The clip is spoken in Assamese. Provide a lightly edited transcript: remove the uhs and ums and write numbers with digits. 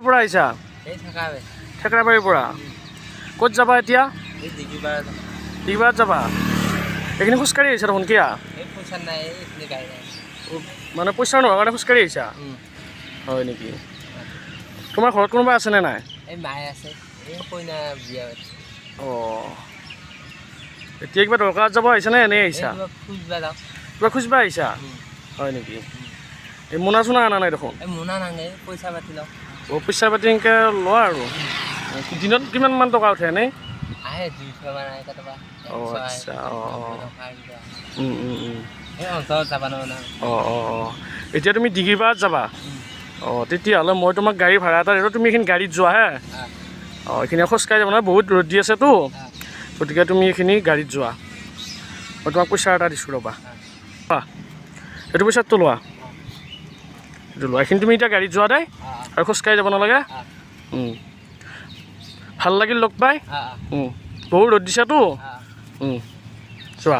পৰা আহিছা ঠেকৰাবাৰীৰ পৰা ক'ত যাবা এতিয়া দিগিবাৰত যাবা এইখিনি খোজকাঢ়ি আহিছা দেখোন কিয়া মানে পইচা নোহোৱাৰ কাৰণে খোজকাঢ়ি আহিছা হয় নেকি তোমাৰ ঘৰত কোনোবা আছেনে নাই অঁ এতিয়া কিবা দৰকাৰত যাব আহিছানে এনেই আহিছা কিবা খুজিবা আহিছা হয় নেকি এই মোনা চোনা অনা নাই দেখোন পইচা পাতি এনেকৈ লোৱা আৰু দিনত কিমানমান টকা উঠে এনেই অঁ আচ্ছা অঁ এতিয়া তুমি দিগিবাৰত যাবা অঁ তেতিয়াহ'লে মই তোমাক গাড়ী ভাড়া এটা দিলোঁ তুমি এইখিনি গাড়ীত যোৱা হে অঁ এইখিনি খোজকাঢ়ি যাব নহয় বহুত ৰ'দ দি আছেতো গতিকে তুমি এইখিনি গাড়ীত যোৱা মই তোমাক পইচা এটা দিছোঁ ৰ'বা এইটো পইচাটো লোৱা এইটো লোৱা এইখিনি তুমি এতিয়া গাড়ীত যোৱা দেই আৰু খোজকাঢ়ি যাব নালাগে ভাল লাগিল লগ পাই বহুত ৰ'দ দিছেতো যোৱা